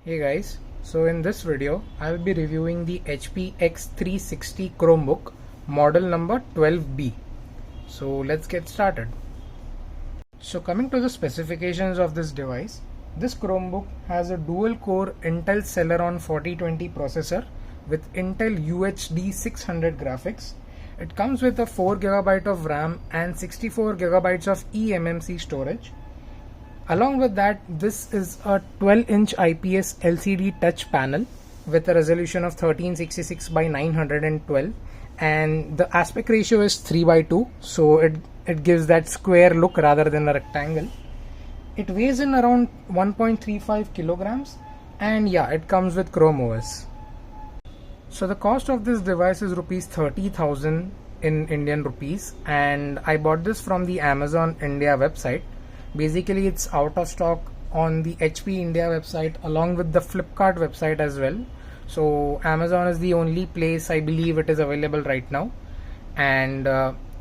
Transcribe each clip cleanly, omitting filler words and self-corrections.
Hey guys, so in this video I will be reviewing the HP X360 Chromebook model number 12B. So let's get started. So coming to the specifications of this device, this Chromebook has a dual core Intel Celeron 4020 processor with Intel UHD 600 graphics. It comes with a 4GB of RAM and 64GB of eMMC storage. Along with that, this is a 12-inch IPS LCD touch panel with a resolution of 1366 by 912, and the aspect ratio is 3:2, so it gives that square look rather than a rectangle. It weighs in around 1.35 kilograms, and yeah, it comes with Chrome OS. So the cost of this device is rupees 30,000 in Indian rupees, and I bought this from the Amazon India website. Basically, it's out of stock on the HP India website along with the Flipkart website as well. So Amazon is the only place I believe it is available right now, and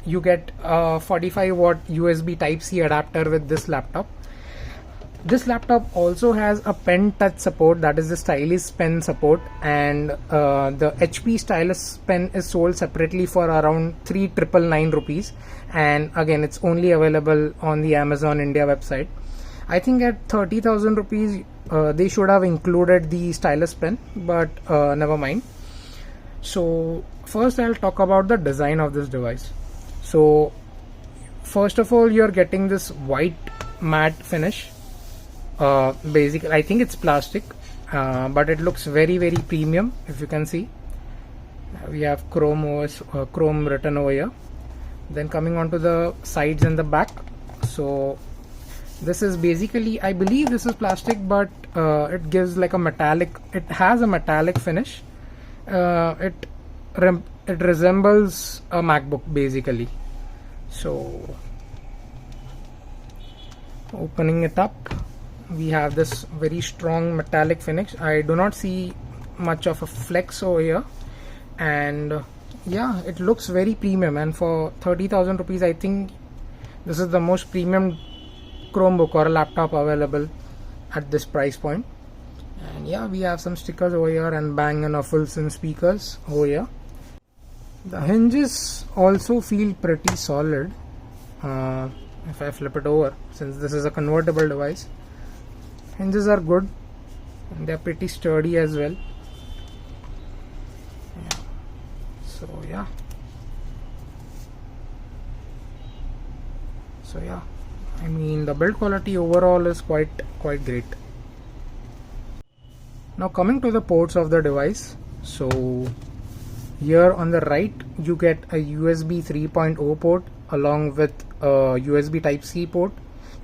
you get a 45-watt USB Type-C adapter with this laptop. This laptop also has a pen touch support, that is the stylus pen support, and the HP stylus pen is sold separately for around 3,999 rupees, and again it's only available on the Amazon India website. I think at 30,000 rupees they should have included the stylus pen, but never mind. So first I'll talk about the design of this device. So first of all, you're getting this white matte finish. Basically I think it's plastic, but it looks very premium. If you can see, we have Chrome OS, Chrome written over here. Then coming on to the sides and the back, so this is basically, I believe this is plastic, but it gives like a metallic, it has a metallic finish. It resembles a MacBook basically. So opening it up, we have this very strong metallic finish. I do not see much of a flex over here, and yeah, it looks very premium, and for 30,000 rupees I think this is the most premium Chromebook or a laptop available at this price point. And yeah, we have some stickers over here and Bang & Olufsen speakers over here. The hinges also feel pretty solid if I flip it over, since this is a convertible device. Hinges are good and they're pretty sturdy as well. Yeah. So yeah, I mean the build quality overall is quite great. Now coming to the ports of the device, so here on the right you get a USB 3.0 port along with a USB Type-C port.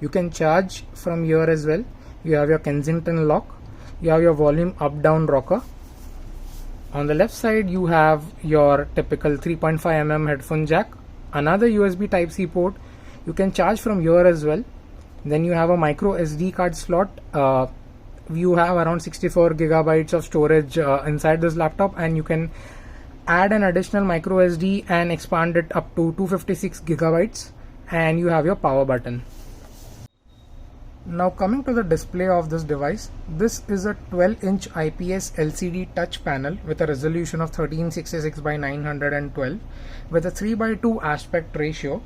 You can charge from here as well. You have your Kensington lock, you have your volume up down rocker. On the left side you have your typical 3.5mm headphone jack, another USB Type-C port. You can charge from here as well. Then you have a micro SD card slot. You have around 64GB of storage inside this laptop, and you can add an additional micro SD and expand it up to 256GB, and you have your power button. Now coming to the display of this device, this is a 12-inch IPS LCD touch panel with a resolution of 1366 by 912 with a 3:2 aspect ratio.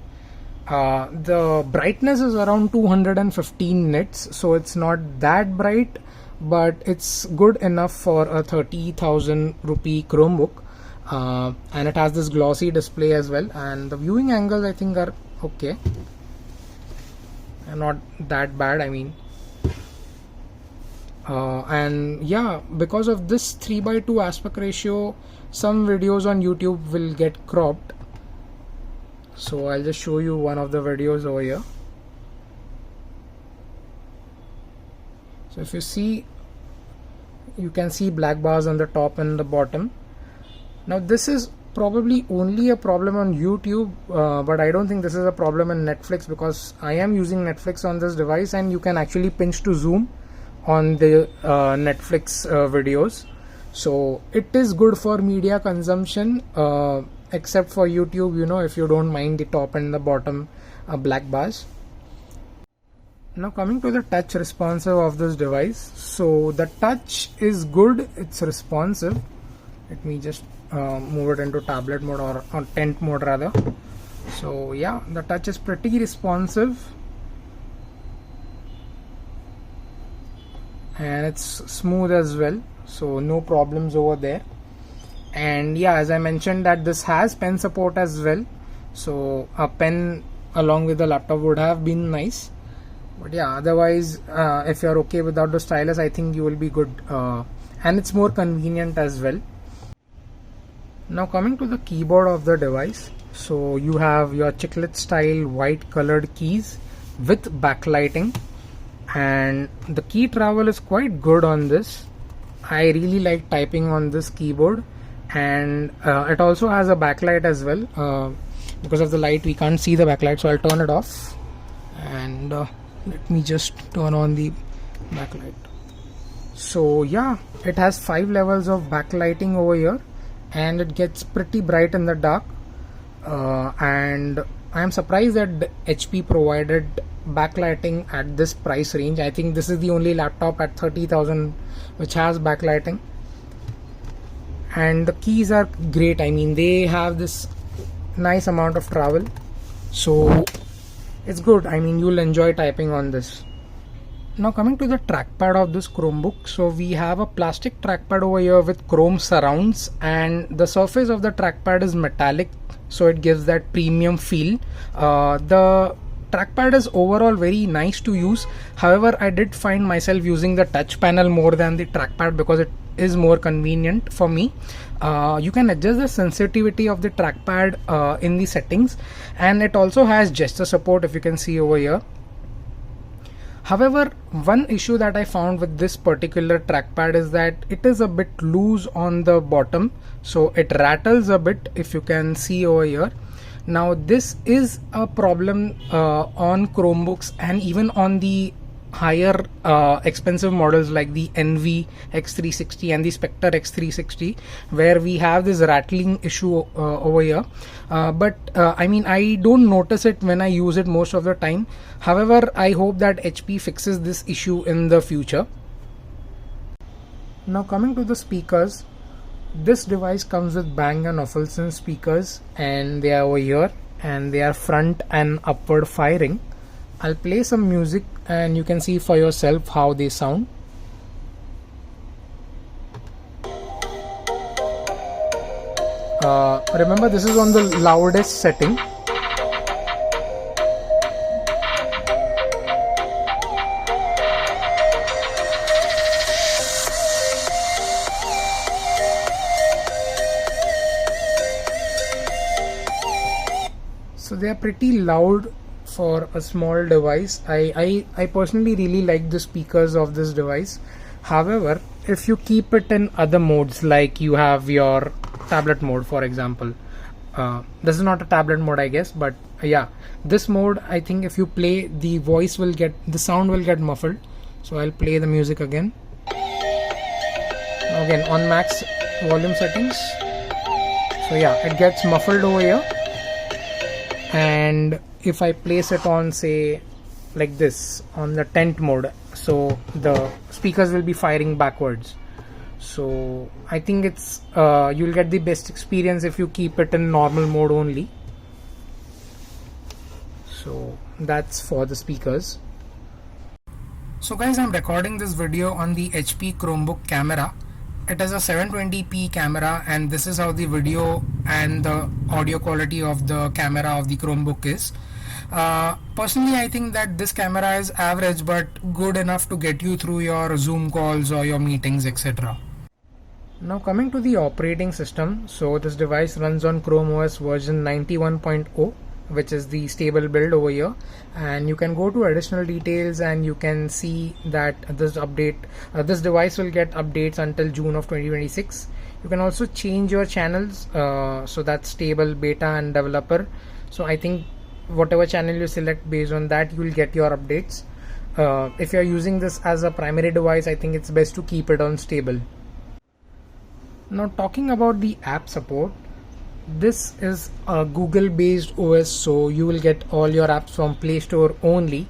The brightness is around 215 nits, so it's not that bright, but it's good enough for a 30,000 rupee Chromebook, and it has this glossy display as well, and the viewing angles I think are okay, not that bad, I mean. And yeah, because of this 3:2 aspect ratio, some videos on YouTube will get cropped. So I'll just show you one of the videos over here. So if you see, you can see black bars on the top and the bottom. Now this is probably only a problem on YouTube, but I don't think this is a problem in Netflix, because I am using Netflix on this device and you can actually pinch to zoom on the Netflix videos. So it is good for media consumption, except for YouTube, you know, if you don't mind the top and the bottom black bars. Now coming to the touch responsive of this device. So the touch is good, it's responsive. Let me just move it into tablet mode or tent mode rather. So yeah, the touch is pretty responsive and it's smooth as well, so no problems over there. And yeah, as I mentioned that this has pen support as well, so a pen along with the laptop would have been nice. But yeah, otherwise if you're okay without the stylus, I think you will be good, and it's more convenient as well. Now coming to the keyboard of the device, so you have your chiclet style white colored keys with backlighting, and the key travel is quite good on this. I really like typing on this keyboard, and it also has a backlight as well. Because of the light we can't see the backlight, so I'll turn it off, and let me just turn on the backlight. So yeah, it has 5 levels of backlighting over here, and it gets pretty bright in the dark, and I am surprised that HP provided backlighting at this price range. I think this is the only laptop at 30,000 which has backlighting, and the keys are great. I mean, they have this nice amount of travel, so it's good. I mean, you'll enjoy typing on this. Now coming to the trackpad of this Chromebook, so we have a plastic trackpad over here with chrome surrounds, and the surface of the trackpad is metallic, so it gives that premium feel. The trackpad is overall very nice to use. However, I did find myself using the touch panel more than the trackpad because it is more convenient for me. You can adjust the sensitivity of the trackpad in the settings, and it also has gesture support, if you can see over here. However, one issue that I found with this particular trackpad is that it is a bit loose on the bottom, so it rattles a bit, if you can see over here. Now this is a problem on Chromebooks and even on the higher expensive models like the Envy X360 and the Spectre X360, where we have this rattling issue over here. But I mean, I don't notice it when I use it most of the time. However, I hope that HP fixes this issue in the future. Now coming to the speakers, this device comes with Bang & Olufsen speakers, and they are over here, and they are front and upward firing. I'll play some music and you can see for yourself how they sound. Remember, this is on the loudest setting. So they are pretty loud for a small device. I personally really like the speakers of this device. However, if you keep it in other modes, like you have your tablet mode, for example, this is not a tablet mode, I guess, but yeah, this mode, I think if you play, the sound will get muffled. So I'll play the music again on max volume settings. So yeah, it gets muffled over here. And if I place it on, say, like this on the tent mode, so the speakers will be firing backwards. So I think it's you'll get the best experience if you keep it in normal mode only. So that's for the speakers. So guys, I'm recording this video on the HP Chromebook camera. It is a 720p camera, and this is how the video and the audio quality of the camera of the Chromebook is. Personally, I think that this camera is average but good enough to get you through your Zoom calls or your meetings, etc. Now coming to the operating system, so this device runs on Chrome OS version 91.0, which is the stable build over here, and you can go to additional details and you can see that this device will get updates until June of 2026. You can also change your channels, so that's stable, beta and developer. So I think whatever channel you select, based on that you will get your updates. If you're using this as a primary device, I think it's best to keep it on stable. Now talking about the app support, this is a Google based OS, so you will get all your apps from Play Store only.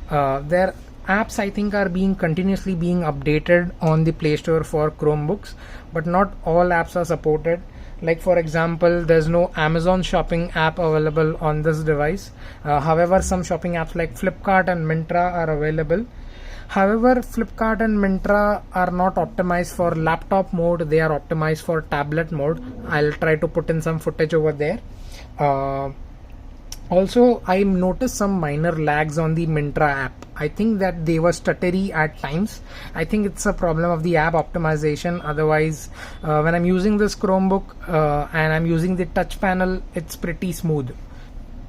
Their apps I think are being continuously being updated on the Play Store for Chromebooks, but not all apps are supported. Like for example, there's no Amazon shopping app available on this device. However, some shopping apps like Flipkart and Myntra are available. However, Flipkart and Myntra are not optimized for laptop mode, they are optimized for tablet mode. I'll try to put in some footage over there. Also, I noticed some minor lags on the Myntra app. I think that they were stuttery at times. I think it's a problem of the app optimization. Otherwise, when I'm using this Chromebook and I'm using the touch panel, it's pretty smooth.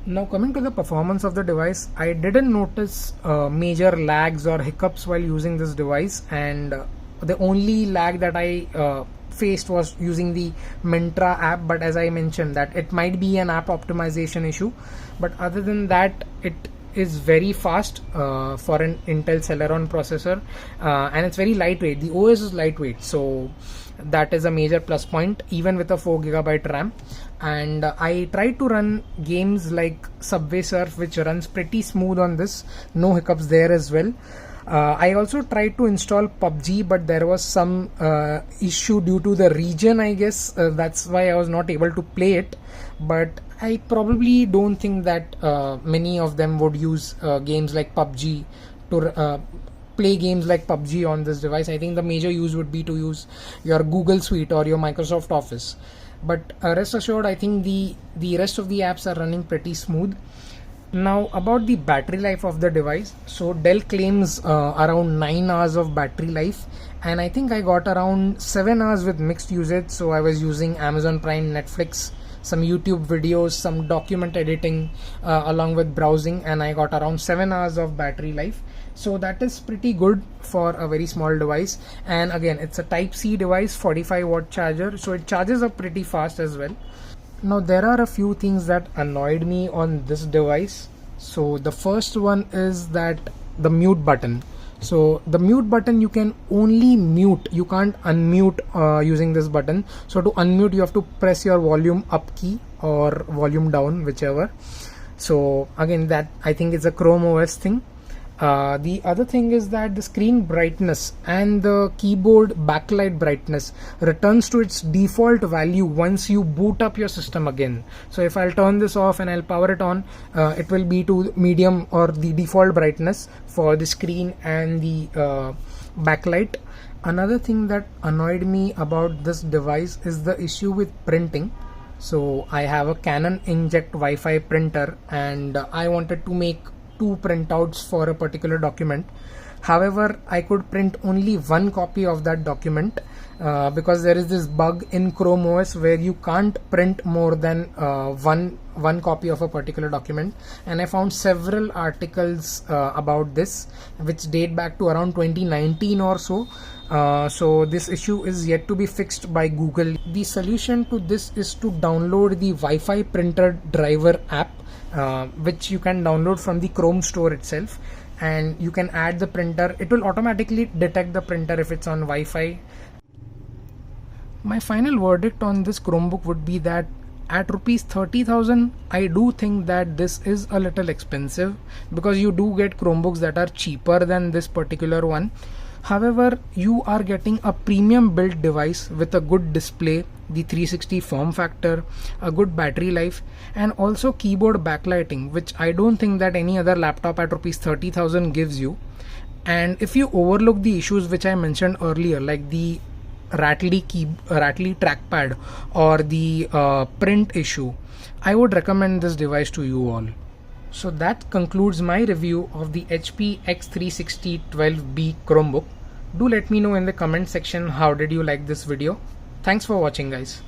Now coming to the performance of the device, I didn't notice major lags or hiccups while using this device, and the only lag that I faced was using the Myntra app, but as I mentioned that it might be an app optimization issue, but other than that it is very fast for an Intel Celeron processor, and it's very lightweight. The OS is lightweight, so that is a major plus point even with a 4GB RAM. And I tried to run games like Subway Surf, which runs pretty smooth on this, no hiccups there as well. I also tried to install PUBG, but there was some issue due to the region, I guess. That's why I was not able to play it, but I probably don't think that many of them would use games like PUBG to play games like PUBG on this device. I think the major use would be to use your Google Suite or your Microsoft Office. But rest assured, I think the rest of the apps are running pretty smooth. Now about the battery life of the device. So Dell claims around 9 hours of battery life, and I think I got around 7 hours with mixed usage. So I was using Amazon Prime, Netflix, some YouTube videos, some document editing along with browsing, and I got around 7 hours of battery life. So that is pretty good for a very small device. And again, it's a Type-C device, 45-watt charger, so it charges up pretty fast as well. Now there are a few things that annoyed me on this device. So the first one is that the mute button. So the mute button, you can only mute, you can't unmute using this button. So to unmute, you have to press your volume up key or volume down, whichever. So again, that I think is a Chrome OS thing. The other thing is that the screen brightness and the keyboard backlight brightness returns to its default value once you boot up your system again. So if I'll turn this off and I'll power it on, it will be to medium or the default brightness for the screen and the backlight. Another thing that annoyed me about this device is the issue with printing. So I have a Canon inkjet Wi-Fi printer, and I wanted to make 2 printouts for a particular document. However, I could print only 1 copy of that document because there is this bug in Chrome OS where you can't print more than one copy of a particular document. And I found several articles about this which date back to around 2019 or so. So this issue is yet to be fixed by Google. The solution to this is to download the Wi-Fi printer driver app, which you can download from the Chrome store itself, and you can add the printer. It will automatically detect the printer if it's on Wi-Fi. My final verdict on this Chromebook would be that at rupees 30,000, I do think that this is a little expensive, because you do get Chromebooks that are cheaper than this particular one. However, you are getting a premium built device with a good display, the 360 form factor, a good battery life, and also keyboard backlighting, which I don't think that any other laptop at rupees 30,000 gives you. And if you overlook the issues which I mentioned earlier, like the rattly trackpad or the print issue, I would recommend this device to you all. So that concludes my review of the HP X360 12B Chromebook. Do let me know in the comment section how did you like this video. Thanks for watching, guys.